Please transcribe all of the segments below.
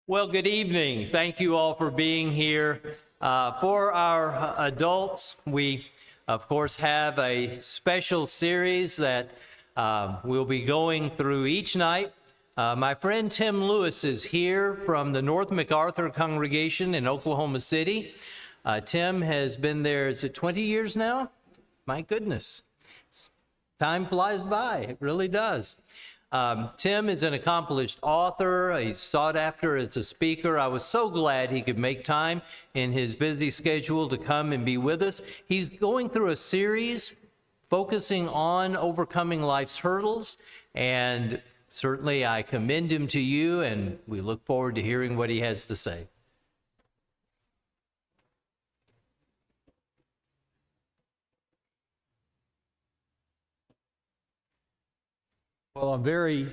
Well, good evening. Thank you all for being here. For our adults, we, of course, have a special series that we'll be going through each night. My friend Tim Lewis is here from the North MacArthur congregation in Oklahoma City. Tim has been there, is it 20 years now? My goodness. Time flies by. It really does. Tim is an accomplished author. He's sought after as a speaker. I was so glad he could make time in his busy schedule to come and be with us. He's going through a series focusing on overcoming life's hurdles, and certainly I commend him to you, and we look forward to hearing what he has to say. Well, I'm very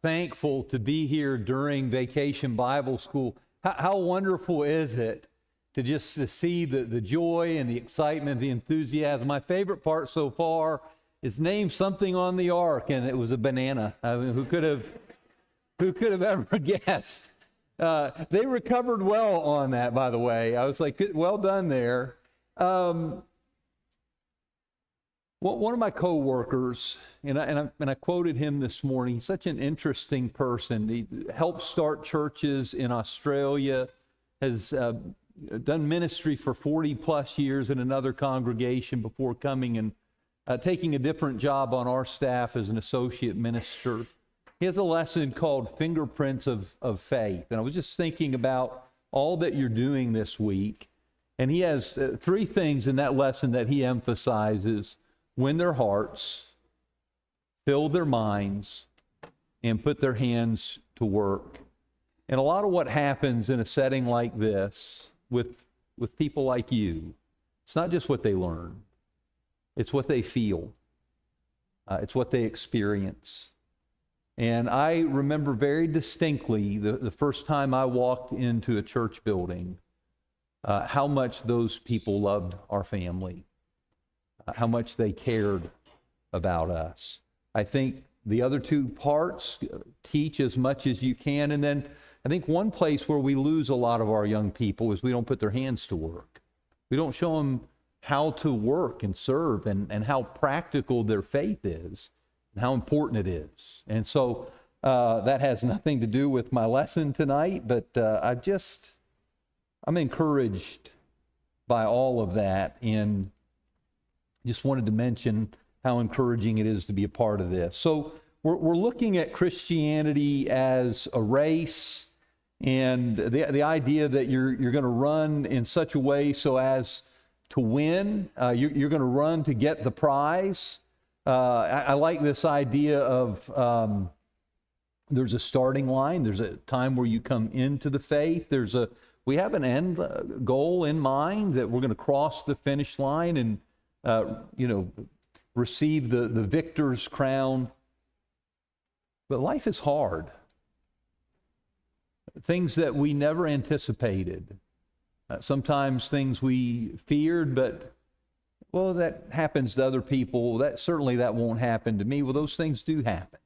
thankful to be here during Vacation Bible School. How wonderful is it to see the joy and the excitement, the enthusiasm. My favorite part so far is name something on the ark, and it was a banana. I mean, who could have ever guessed? They recovered well on that, by the way. I was like, well done there. One of my co-workers, and I quoted him this morning, he's such an interesting person. He helped start churches in Australia, has done ministry for 40 plus years in another congregation before coming and taking a different job on our staff as an associate minister. He has a lesson called Fingerprints of Faith. And I was just thinking about all that you're doing this week. And he has three things in that lesson that he emphasizes: win their hearts, fill their minds, and put their hands to work. And a lot of what happens in a setting like this with people like you, it's not just what they learn, it's what they feel. It's what they experience. And I remember very distinctly the first time I walked into a church building, how much those people loved our family. How much they cared about us. I think the other two parts, teach as much as you can, and then I think one place where we lose a lot of our young people is we don't put their hands to work. We don't show them how to work and serve and how practical their faith is and how important it is. And so that has nothing to do with my lesson tonight, but I'm encouraged by all of that, and just wanted to mention how encouraging it is to be a part of this. So we're looking at Christianity as a race, and the idea that you're going to run in such a way so as to win. You're going to run to get the prize. I like this idea of there's a starting line. There's a time where you come into the faith. We have an end goal in mind that we're going to cross the finish line and receive the victor's crown. But life is hard. Things that we never anticipated. Sometimes things we feared, but, well, that happens to other people. Certainly that won't happen to me. Well, those things do happen.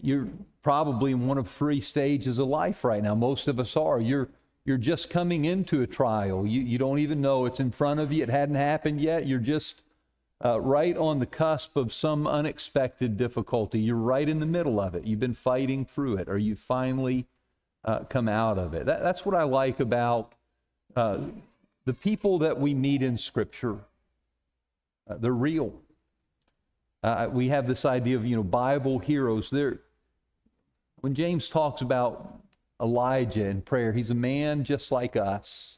You're probably in one of three stages of life right now. Most of us are. You're just coming into a trial. You don't even know it's in front of you. It hadn't happened yet. You're just right on the cusp of some unexpected difficulty. You're right in the middle of it. You've been fighting through it, or you finally come out of it. That's what I like about the people that we meet in Scripture. They're real. We have this idea of, Bible heroes. When James talks about Elijah in prayer, he's a man just like us.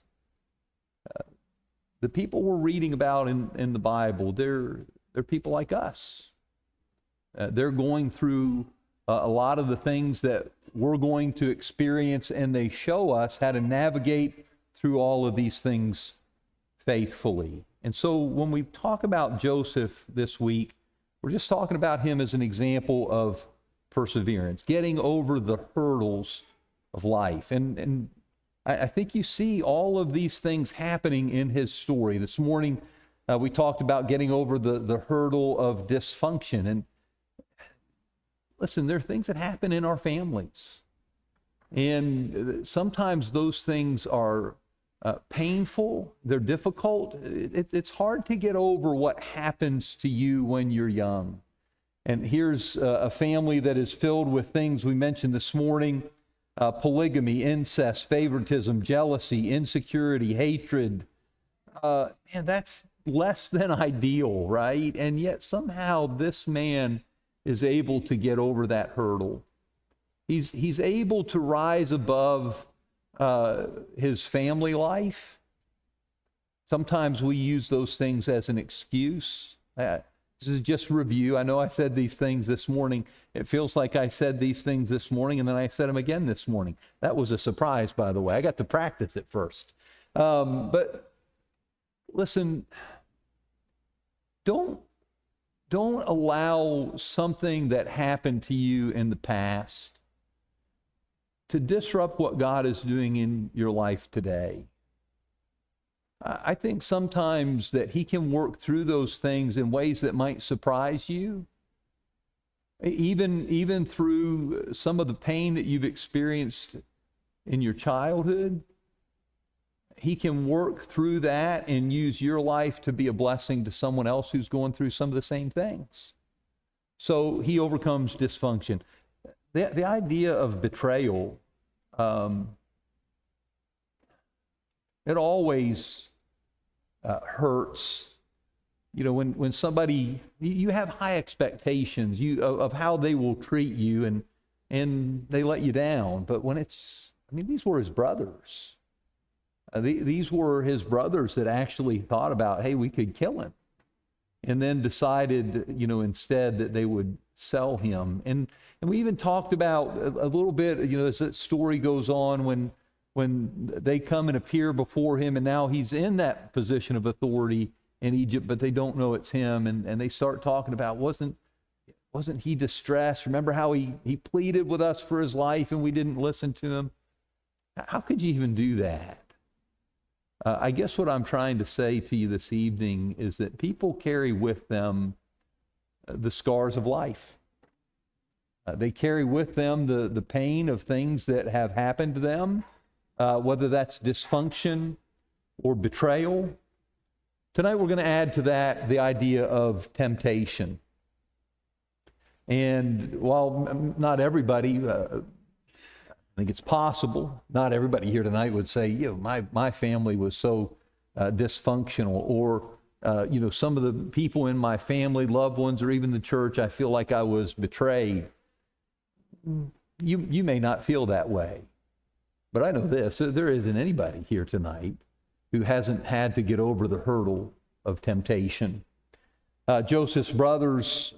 The people we're reading about in the Bible, they're people like us. They're going through a lot of the things that we're going to experience, and they show us how to navigate through all of these things faithfully. And so when we talk about Joseph this week, we're just talking about him as an example of perseverance, getting over the hurdles of life. And I think you see all of these things happening in his story. This morning, we talked about getting over the hurdle of dysfunction. And listen, there are things that happen in our families. And sometimes those things are painful, they're difficult. It's hard to get over what happens to you when you're young. And here's a family that is filled with things we mentioned this morning: polygamy, incest, favoritism, jealousy, insecurity, hatred. Man, that's less than ideal, right? And yet somehow this man is able to get over that hurdle. He's able to rise above his family life. Sometimes we use those things as an excuse. This is just review. I know I said these things this morning. It feels like I said these things this morning, and then I said them again this morning. That was a surprise, by the way. I got to practice it first. But listen, don't allow something that happened to you in the past to disrupt what God is doing in your life today. I think sometimes that he can work through those things in ways that might surprise you, even through some of the pain that you've experienced in your childhood. He can work through that and use your life to be a blessing to someone else who's going through some of the same things. So he overcomes dysfunction. The idea of betrayal, it always hurts. You know, when somebody, you have high expectations of how they will treat you, and they let you down. But when these were his brothers. These were his brothers that actually thought about, hey, we could kill him. And then decided, instead that they would sell him. And we even talked about a little bit, as that story goes on, when they come and appear before him, and now he's in that position of authority in Egypt, but they don't know it's him. And they start talking about, wasn't he distressed? Remember how he pleaded with us for his life and we didn't listen to him? How could you even do that? I guess what I'm trying to say to you this evening is that people carry with them the scars of life. They carry with them the pain of things that have happened to them, whether that's dysfunction or betrayal. Tonight we're going to add to that the idea of temptation. And while not everybody, I think it's possible, not everybody here tonight would say, my family was so dysfunctional, or, some of the people in my family, loved ones, or even the church, I feel like I was betrayed. You may not feel that way. But I know this, there isn't anybody here tonight who hasn't had to get over the hurdle of temptation. Joseph's brothers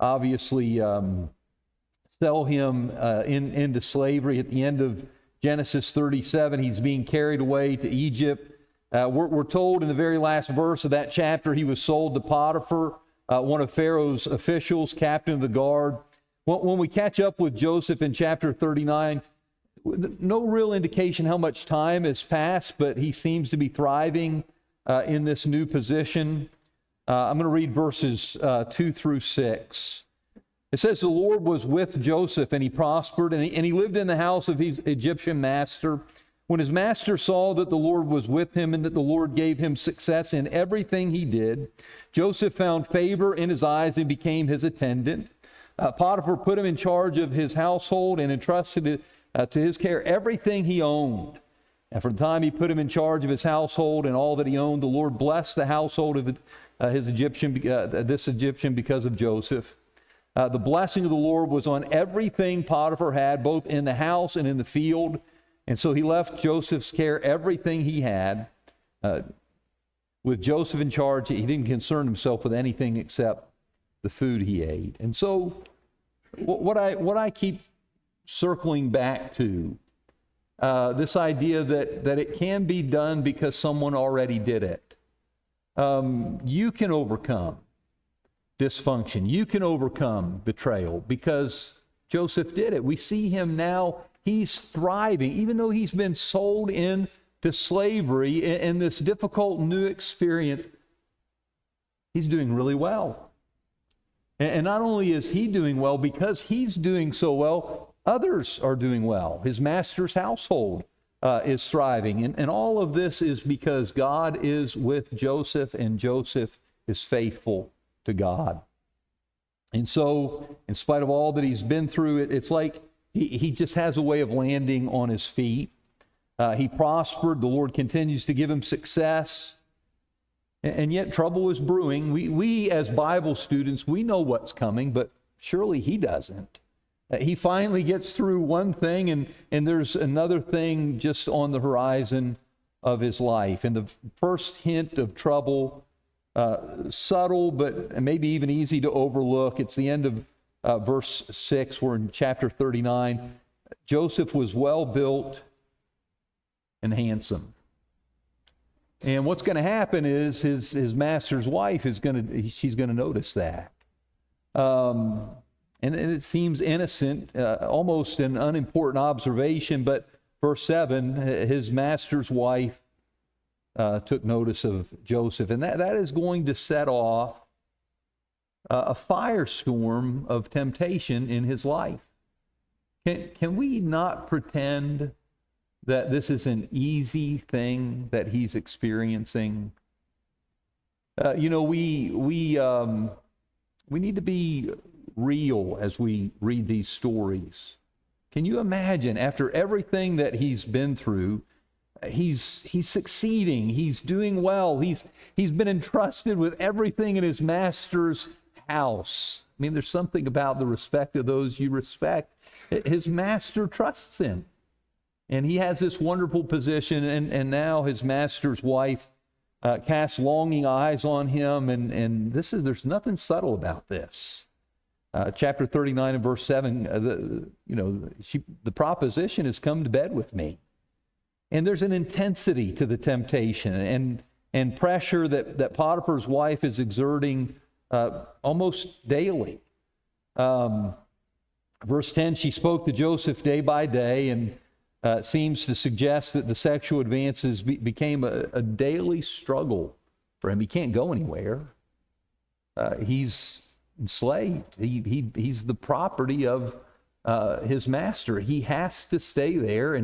obviously sell him into slavery. At the end of Genesis 37, he's being carried away to Egypt. We're told in the very last verse of that chapter, he was sold to Potiphar, one of Pharaoh's officials, captain of the guard. When we catch up with Joseph in chapter 39, no real indication how much time has passed, but he seems to be thriving in this new position. I'm going to read verses 2 through 6. It says, the Lord was with Joseph, and he prospered, and he lived in the house of his Egyptian master. When his master saw that the Lord was with him and that the Lord gave him success in everything he did, Joseph found favor in his eyes and became his attendant. Potiphar put him in charge of his household and entrusted to his care everything he owned. And for the time he put him in charge of his household and all that he owned, the Lord blessed the household of this Egyptian because of Joseph. The blessing of the Lord was on everything Potiphar had, both in the house and in the field. And so he left Joseph's care everything he had. With Joseph in charge, he didn't concern himself with anything except the food he ate. And so what I keep circling back to, this idea that it can be done because someone already did it. You can overcome dysfunction. You can overcome betrayal because Joseph did it. We see him now. He's thriving, even though he's been sold into slavery in this difficult new experience. He's doing really well. And not only is he doing well, because he's doing so well, others are doing well. His master's household is thriving. And all of this is because God is with Joseph, and Joseph is faithful to God. And so, in spite of all that he's been through, it's like he just has a way of landing on his feet. He prospered. The Lord continues to give him success. And yet trouble is brewing. We as Bible students, we know what's coming, but surely he doesn't. He finally gets through one thing, and there's another thing just on the horizon of his life. And the first hint of trouble, subtle, but maybe even easy to overlook. It's the end of verse 6. We're in chapter 39. Joseph was well built and handsome. And what's going to happen is his master's wife she's going to notice that. And it seems innocent, almost an unimportant observation, but verse 7, his master's wife took notice of Joseph. And that is going to set off a firestorm of temptation in his life. Can we not pretend that this is an easy thing that he's experiencing? We need to be real as we read these stories. Can you imagine, after everything that he's been through, he's succeeding, he's doing well, he's been entrusted with everything in his master's house. I mean, there's something about the respect of those you respect. His master trusts him. And he has this wonderful position, and now his master's wife casts longing eyes on him, and there's nothing subtle about this. Chapter 39 and verse 7, the proposition is, come to bed with me. And there's an intensity to the temptation and pressure that Potiphar's wife is exerting almost daily. Verse 10, she spoke to Joseph day by day, and seems to suggest that the sexual advances became a daily struggle for him. He can't go anywhere. He's enslaved. He's the property of his master. He has to stay there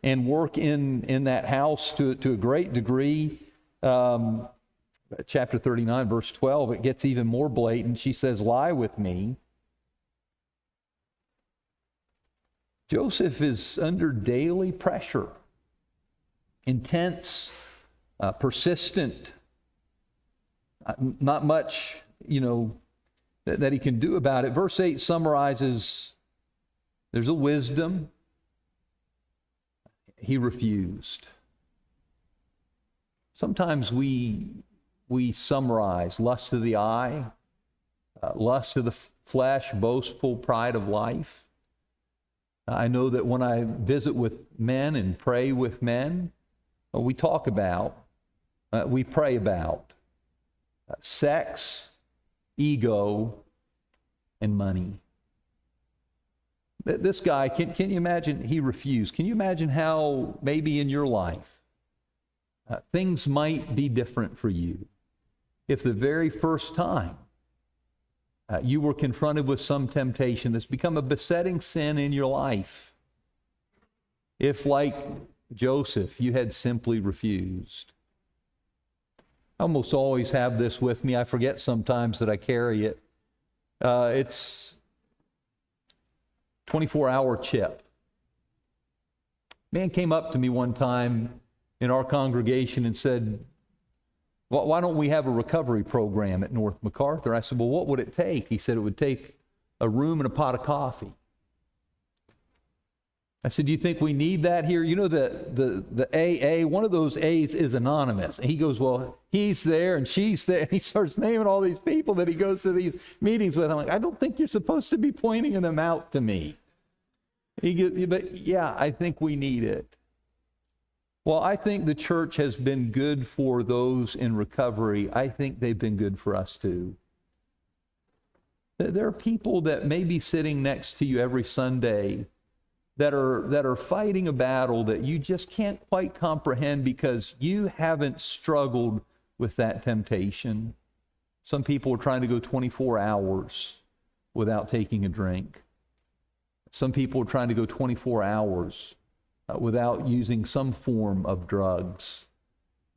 and work in that house to a great degree. Chapter 39, verse 12, it gets even more blatant. She says, lie with me. Joseph is under daily pressure, intense, persistent, not much, that he can do about it. Verse 8 summarizes, there's a wisdom. He refused. Sometimes we summarize lust of the eye, lust of the flesh, boastful pride of life. I know that when I visit with men and pray with men, we talk about, we pray about sex, ego, and money. This guy, can you imagine, he refused. Can you imagine how maybe in your life things might be different for you if the very first time you were confronted with some temptation that's become a besetting sin in your life? If, like Joseph, you had simply refused. I almost always have this with me. I forget sometimes that I carry it. It's 24-hour chip. Man came up to me one time in our congregation and said, well, why don't we have a recovery program at North MacArthur? I said, well, what would it take? He said it would take a room and a pot of coffee. I said, do you think we need that here? You know, the AA, one of those A's is anonymous. And he goes, well, he's there and she's there. And he starts naming all these people that he goes to these meetings with. I'm like, I don't think you're supposed to be pointing them out to me. But yeah, I think we need it. Well, I think the church has been good for those in recovery. I think they've been good for us too. There are people that may be sitting next to you every Sunday that are fighting a battle that you just can't quite comprehend because you haven't struggled with that temptation. Some people are trying to go 24 hours without taking a drink. Some people are trying to go 24 hours without using some form of drugs.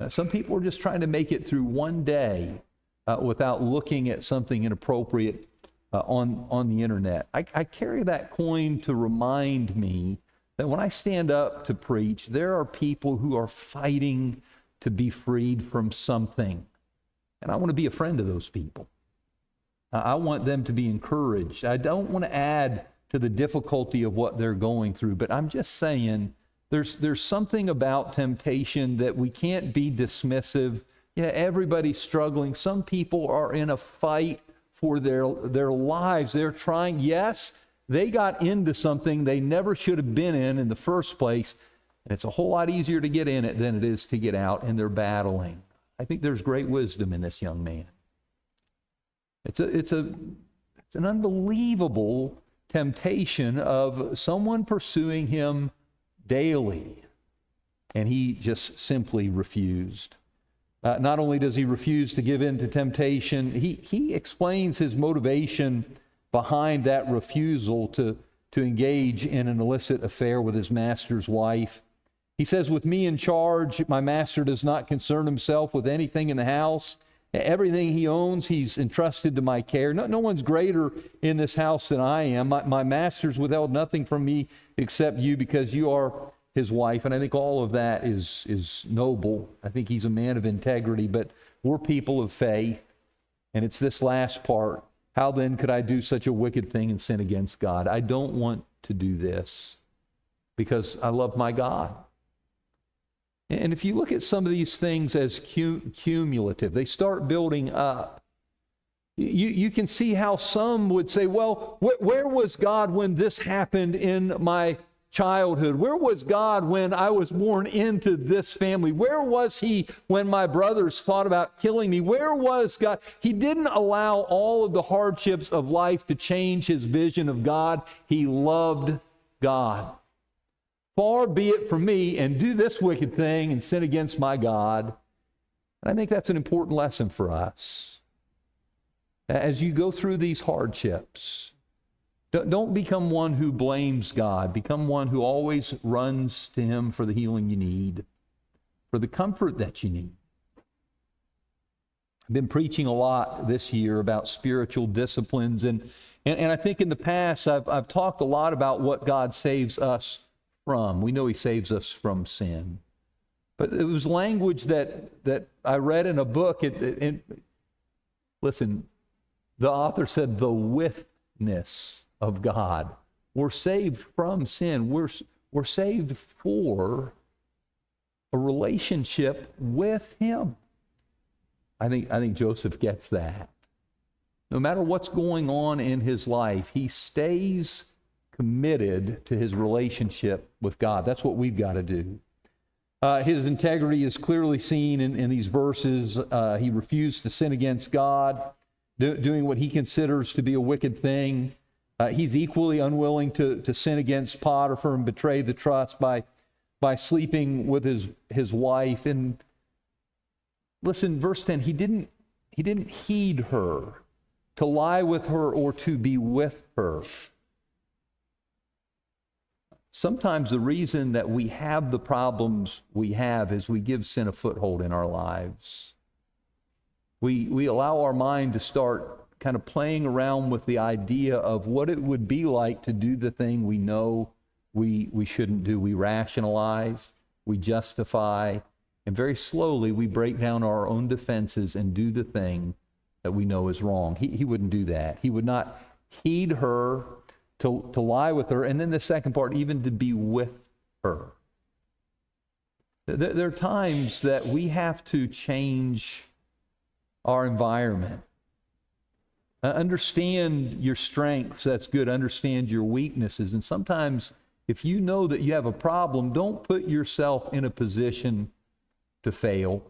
Some people are just trying to make it through one day without looking at something inappropriate on the internet. I carry that coin to remind me that when I stand up to preach, there are people who are fighting to be freed from something. And I want to be a friend of those people. I want them to be encouraged. I don't want to add to the difficulty of what they're going through, but I'm just saying there's something about temptation that we can't be dismissive. Yeah, everybody's struggling. Some people are in a fight for their lives. They're trying, yes, they got into something they never should have been in the first place, and it's a whole lot easier to get in it than it is to get out, and they're battling. I think there's great wisdom in this young man. It's an unbelievable temptation of someone pursuing him daily, and he just simply refused. Not only does he refuse to give in to temptation, he explains his motivation behind that refusal to engage in an illicit affair with his master's wife. He says, "With me in charge, my master does not concern himself with anything in the house. Everything he owns, he's entrusted to my care. No one's greater in this house than I am. My master's withheld nothing from me except you, because you are his wife." And I think all of that is noble. I think he's a man of integrity, but we're people of faith. And it's this last part. How then could I do such a wicked thing and sin against God? I don't want to do this because I love my God. And if you look at some of these things as cumulative, they start building up. You can see how some would say, well, where was God when this happened in my childhood? Where was God when I was born into this family? Where was he when my brothers thought about killing me? Where was God? He didn't allow all of the hardships of life to change his vision of God. He loved God. Far be it from me and do this wicked thing and sin against my God. And I think that's an important lesson for us. As you go through these hardships, don't become one who blames God. Become one who always runs to him for the healing you need, for the comfort that you need. I've been preaching a lot this year about spiritual disciplines, and I think in the past I've talked a lot about what God saves us from. We know he saves us from sin. But it was language that I read in a book. Listen, the author said the witness of God. We're saved from sin. We're saved for a relationship with him. I think Joseph gets that. No matter what's going on in his life, he stays committed to his relationship with God. That's what we've got to do. His integrity is clearly seen in these verses. He refused to sin against God, doing what he considers to be a wicked thing. He's equally unwilling to sin against Potiphar and betray the trust by sleeping with his wife. And listen, verse 10, he didn't heed her, to lie with her or to be with her. Sometimes the reason that we have the problems we have is we give sin a foothold in our lives. We allow our mind to start kind of playing around with the idea of what it would be like to do the thing we know we shouldn't do. We rationalize, we justify, and very slowly we break down our own defenses and do the thing that we know is wrong. He wouldn't do that. He would not heed her, to lie with her, and then the second part, even to be with her. There are times that we have to change our environment. Understand your strengths, that's good. Understand your weaknesses. And sometimes, if you know that you have a problem, don't put yourself in a position to fail.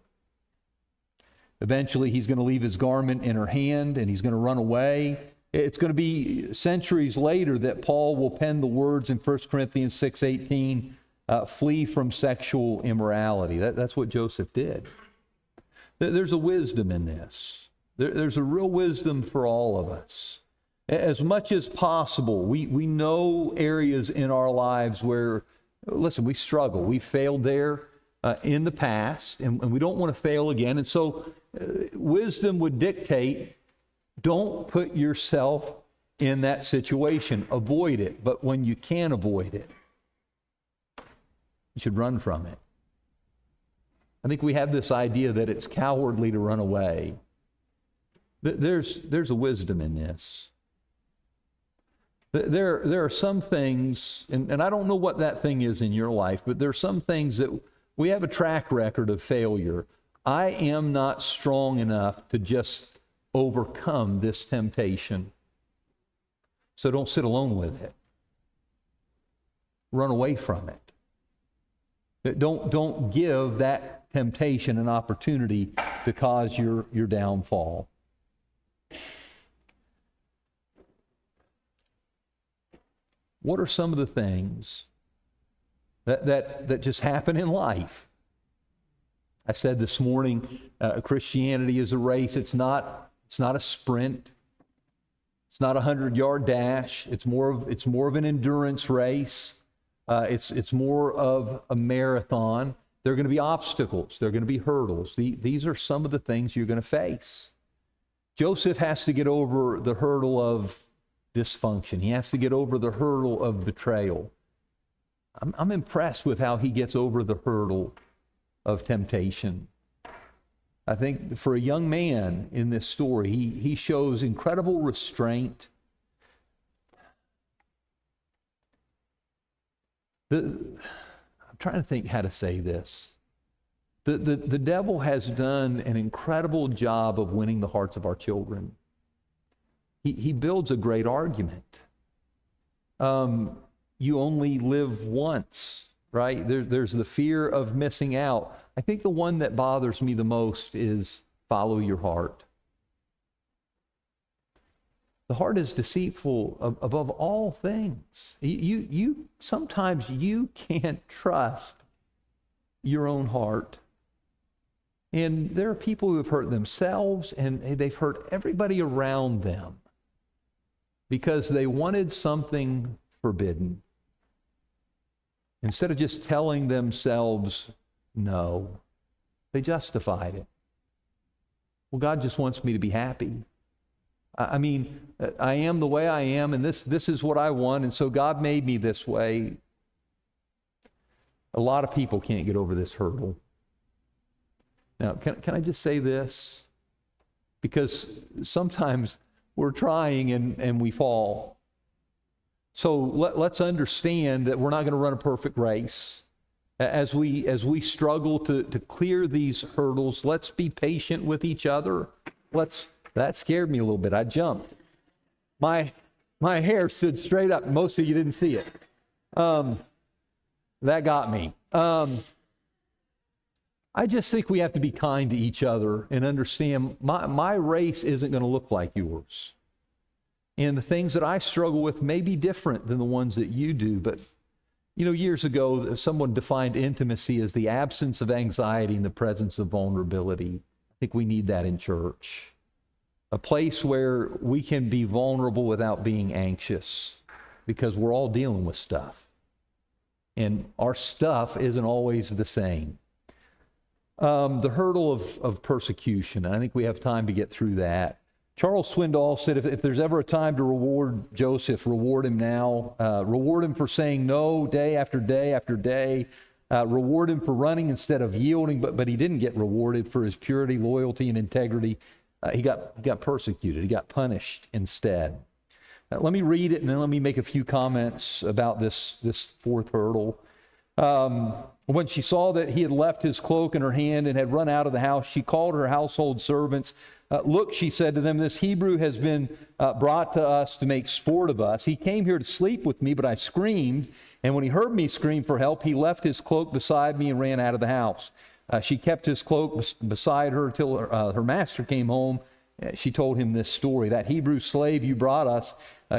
Eventually, he's going to leave his garment in her hand, and he's going to run away. It's going to be centuries later that Paul will pen the words in 1 Corinthians 6:18, flee from sexual immorality. That's what Joseph did. There's a wisdom in this. There's a real wisdom for all of us. As much as possible, we know areas in our lives where, listen, we struggle. We failed there in the past, and we don't want to fail again. And so wisdom would dictate, don't put yourself in that situation. Avoid it. But when you can avoid it, you should run from it. I think we have this idea that it's cowardly to run away. There's a wisdom in this. There are some things, and I don't know what that thing is in your life, but there are some things that we have a track record of failure. I am not strong enough to just overcome this temptation. So don't sit alone with it. Run away from it. Don't give that temptation an opportunity to cause your downfall. What are some of the things that just happen in life? I said this morning, Christianity is a race. It's not a sprint. It's not a 100-yard dash. It's more of an endurance race. It's more of a marathon. There are going to be obstacles. There are going to be hurdles. These are some of the things you're going to face. Joseph has to get over the hurdle of dysfunction. He has to get over the hurdle of betrayal. I'm impressed with how he gets over the hurdle of temptation. I think for a young man in this story, he shows incredible restraint. I'm trying to think how to say this. The devil has done an incredible job of winning the hearts of our children. He builds a great argument. You only live once, right? There's the fear of missing out. I think the one that bothers me the most is follow your heart. The heart is deceitful above all things. You sometimes you can't trust your own heart. And there are people who have hurt themselves and they've hurt everybody around them because they wanted something forbidden. Instead of just telling themselves no, they justified it. Well, God just wants me to be happy. I mean, I am the way I am, and this is what I want, and so God made me this way. A lot of people can't get over this hurdle. Now, can I just say this? Because sometimes we're trying and we fall. So let's understand that we're not going to run a perfect race. As we struggle to clear these hurdles, let's be patient with each other. That scared me a little bit. I jumped. My hair stood straight up. Most of you didn't see it. That got me. I just think we have to be kind to each other and understand my race isn't going to look like yours. And the things that I struggle with may be different than the ones that you do. But, years ago, someone defined intimacy as the absence of anxiety in the presence of vulnerability. I think we need that in church. A place where we can be vulnerable without being anxious, because we're all dealing with stuff. And our stuff isn't always the same. The hurdle of persecution. I think we have time to get through that. Charles Swindoll said, if there's ever a time to reward Joseph, reward him now. Reward him for saying no day after day after day. Reward him for running instead of yielding, but he didn't get rewarded for his purity, loyalty, and integrity. He got persecuted. He got punished instead. Let me read it, and then let me make a few comments about this fourth hurdle. When she saw that he had left his cloak in her hand and had run out of the house, she called her household servants. Look, she said to them, this Hebrew has been brought to us to make sport of us. He came here to sleep with me, but I screamed. And when he heard me scream for help, he left his cloak beside me and ran out of the house. She kept his cloak beside her till her master came home. She told him this story. That Hebrew slave you brought us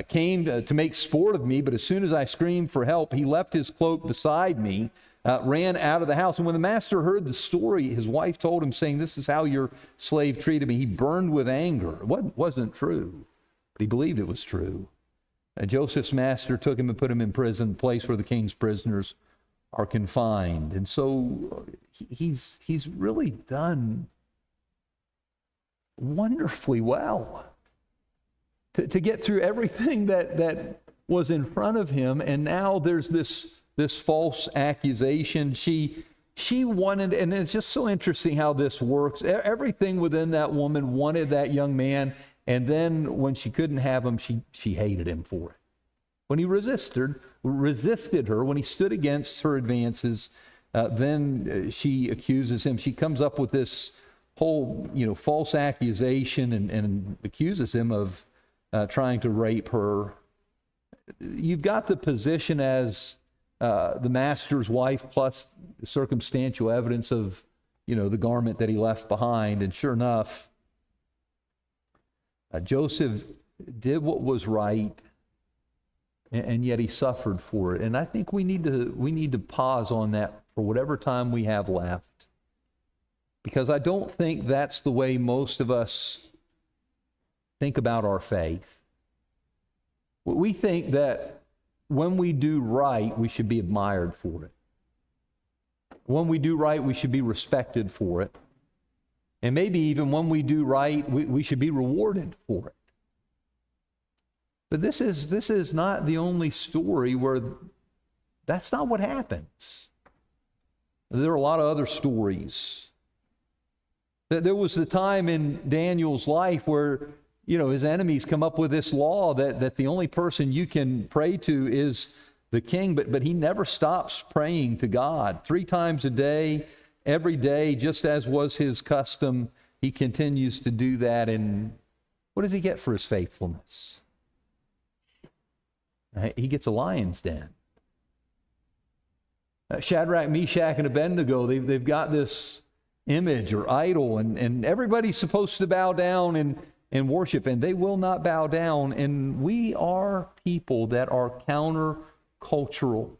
came to make sport of me, but as soon as I screamed for help, he left his cloak beside me, ran out of the house. And when the master heard the story, his wife told him, saying, this is how your slave treated me. He burned with anger. It wasn't true. But he believed it was true. Joseph's master took him and put him in prison, place where the king's prisoners are confined. And so he's really done wonderfully well to get through everything that was in front of him. And now there's this false accusation. She wanted, and it's just so interesting how this works. Everything within that woman wanted that young man, and then when she couldn't have him, she hated him for it. When he resisted her, when he stood against her advances, then she accuses him. She comes up with this whole, false accusation and accuses him of trying to rape her. You've got the position as the master's wife plus circumstantial evidence of, the garment that he left behind. And sure enough, Joseph did what was right, and yet he suffered for it. And I think we need to pause on that for whatever time we have left, because I don't think that's the way most of us think about our faith. We think that when we do right, we should be admired for it. When we do right, we should be respected for it. And maybe even when we do right, we should be rewarded for it. But this is not the only story where that's not what happens. There are a lot of other stories. There was the time in Daniel's life where, his enemies come up with this law that the only person you can pray to is the king, but he never stops praying to God. 3 times a day, every day, just as was his custom, he continues to do that. And what does he get for his faithfulness? He gets a lion's den. Shadrach, Meshach, and Abednego, they've got this image or idol, and everybody's supposed to bow down and worship, and they will not bow down. And we are people that are counter-cultural.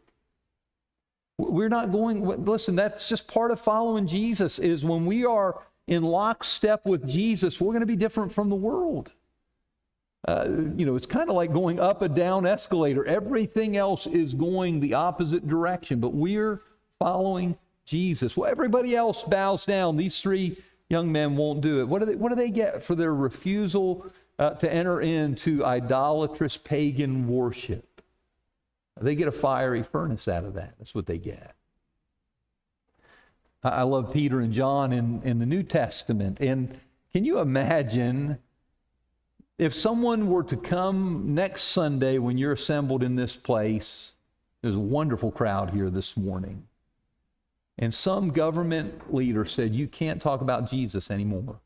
We're not going, listen, that's just part of following Jesus, is when we are in lockstep with Jesus, we're going to be different from the world. It's kind of like going up a down escalator. Everything else is going the opposite direction, but we're following Jesus. Well, everybody else bows down. These 3 young men won't do it. What do they get for their refusal to enter into idolatrous pagan worship? They get a fiery furnace out of that. That's what they get. I love Peter and John in the New Testament. And can you imagine if someone were to come next Sunday when you're assembled in this place? There's a wonderful crowd here this morning. And some government leader said, you can't talk about Jesus anymore.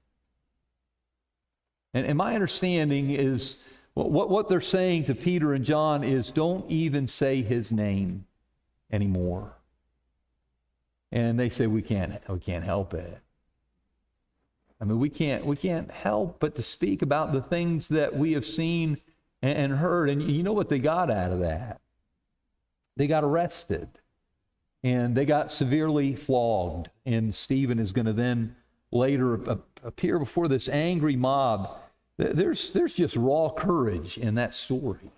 And my understanding is, what they're saying to Peter and John is, don't even say his name anymore. And they say, we can't help it. I mean, we can't help but to speak about the things that we have seen and heard. And you know what they got out of that? They got arrested. And they got severely flogged. And Stephen is going to then later appear before this angry mob. There's just raw courage in that story.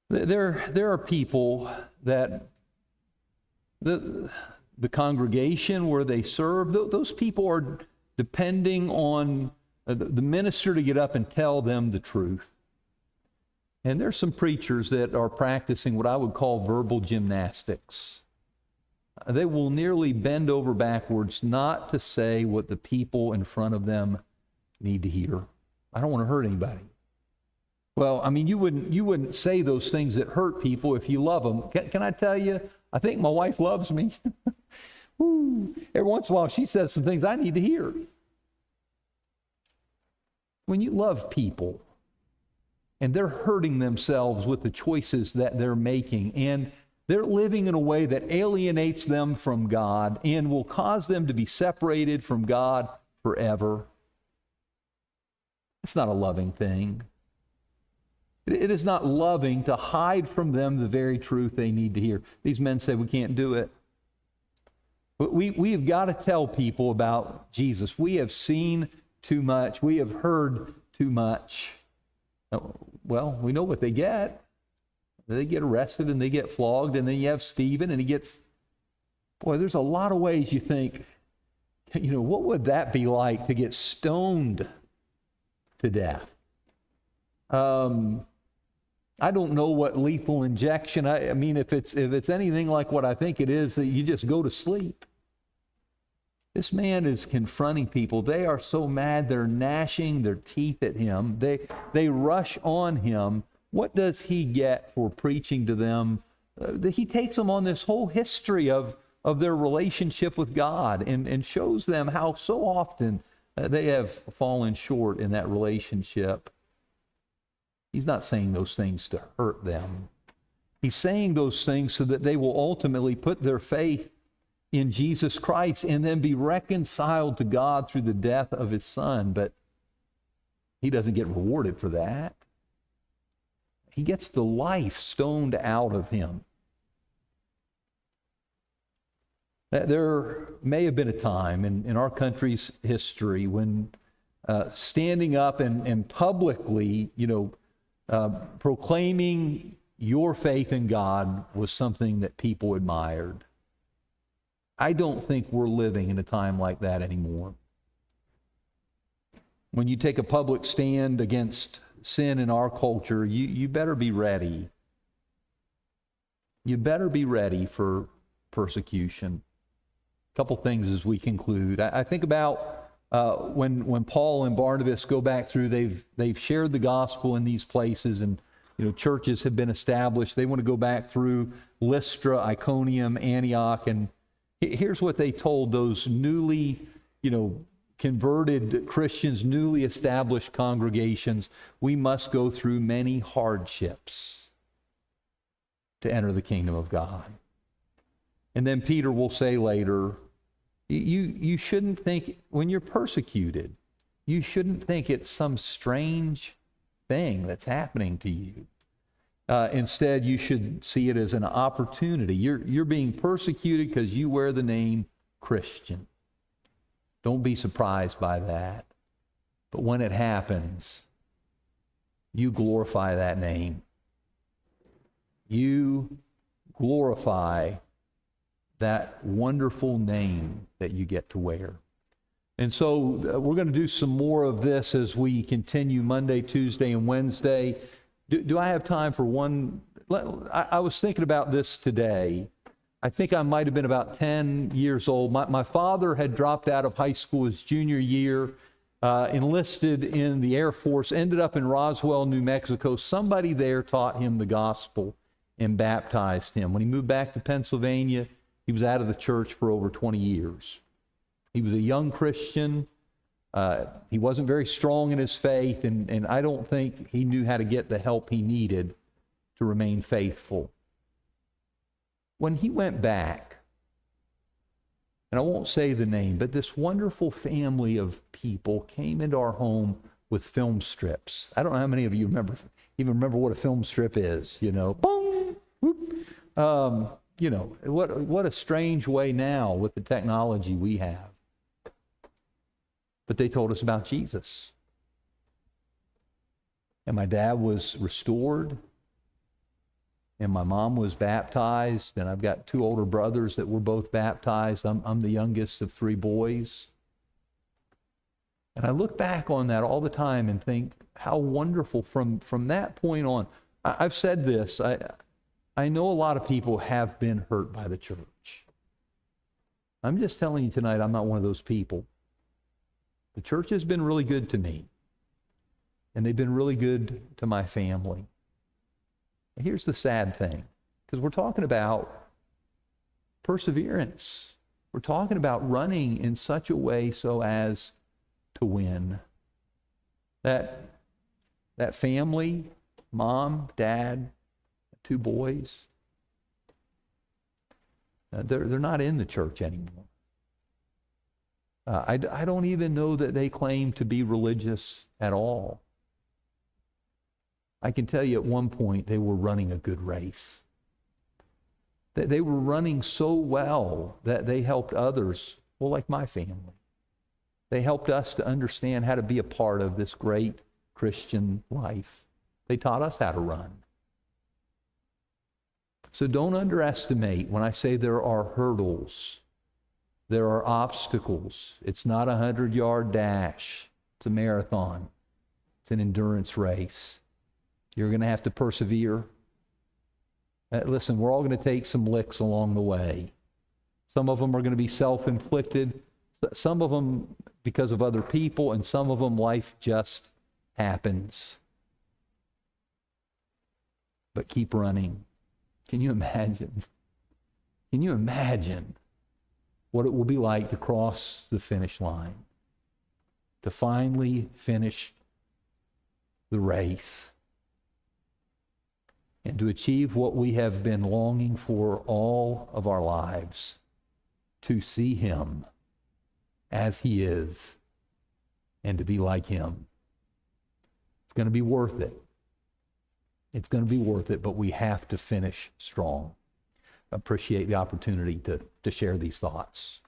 There are people that the congregation where they serve, those people are depending on the minister to get up and tell them the truth. And there's some preachers that are practicing what I would call verbal gymnastics. They will nearly bend over backwards not to say what the people in front of them need to hear. I don't want to hurt anybody. Well, I mean, you wouldn't say those things that hurt people if you love them. Can I tell you, I think my wife loves me. Woo. Every once in a while she says some things I need to hear. When you love people, and they're hurting themselves with the choices that they're making, and they're living in a way that alienates them from God and will cause them to be separated from God forever. It's not a loving thing. It is not loving to hide from them the very truth they need to hear. These men say, we can't do it. But we have got to tell people about Jesus. We have seen too much. We have heard too much. Well, we know what they get. They get arrested and they get flogged, and then you have Stephen, and he gets, boy, there's a lot of ways you think, what would that be like to get stoned to death? I don't know what lethal injection, I mean, if it's anything like what I think it is, that you just go to sleep. This man is confronting people. They are so mad, they're gnashing their teeth at him. They rush on him. What does he get for preaching to them? He takes them on this whole history of their relationship with God and shows them how so often they have fallen short in that relationship. He's not saying those things to hurt them. He's saying those things so that they will ultimately put their faith in Jesus Christ and then be reconciled to God through the death of his Son. But he doesn't get rewarded for that. He gets the life stoned out of him. There may have been a time in our country's history when standing up and publicly, proclaiming your faith in God was something that people admired. I don't think we're living in a time like that anymore. When you take a public stand against sin in our culture, you better be ready. You better be ready for persecution. A couple things as we conclude. I think about when Paul and Barnabas go back through, they've shared the gospel in these places, and churches have been established. They want to go back through Lystra, Iconium, Antioch, and here's what they told those newly, converted Christians, newly established congregations: we must go through many hardships to enter the kingdom of God. And then Peter will say later, you shouldn't think, when you're persecuted, you shouldn't think it's some strange thing that's happening to you. Instead, you should see it as an opportunity. You're being persecuted because you wear the name Christian. Don't be surprised by that. But when it happens, you glorify that name. You glorify that wonderful name that you get to wear. And so we're going to do some more of this as we continue Monday, Tuesday, and Wednesday. Do I have time for one? I was thinking about this today. I think I might have been about 10 years old. My father had dropped out of high school his junior year, enlisted in the Air Force, ended up in Roswell, New Mexico. Somebody there taught him the gospel and baptized him. When he moved back to Pennsylvania, he was out of the church for over 20 years. He was a young Christian. He wasn't very strong in his faith, and I don't think he knew how to get the help he needed to remain faithful. When he went back, and I won't say the name, but this wonderful family of people came into our home with film strips. I don't know how many of you remember what a film strip is, Boom! Whoop. What a strange way now with the technology we have. But they told us about Jesus. And my dad was restored. And my mom was baptized. And I've got two older brothers that were both baptized. I'm the youngest of three boys. And I look back on that all the time and think how wonderful from that point on. I've said this. I know a lot of people have been hurt by the church. I'm just telling you tonight, I'm not one of those people. The church has been really good to me, and they've been really good to my family. And here's the sad thing, because we're talking about perseverance. We're talking about running in such a way so as to win. That family, mom, dad, two boys, they're not in the church anymore. I don't even know that they claim to be religious at all. I can tell you at one point they were running a good race. They were running so well that they helped others, well, like my family. They helped us to understand how to be a part of this great Christian life. They taught us how to run. So don't underestimate when I say there are hurdles. There are obstacles. It's not a 100-yard dash. It's a marathon. It's an endurance race. You're going to have to persevere. Listen, we're all going to take some licks along the way. Some of them are going to be self-inflicted. Some of them because of other people, and some of them life just happens. But keep running. Can you imagine? Can you imagine what it will be like to cross the finish line? To finally finish the race and to achieve what we have been longing for all of our lives, to see him as he is and to be like him. It's going to be worth it. It's going to be worth it, but we have to finish strong. I appreciate the opportunity to share these thoughts.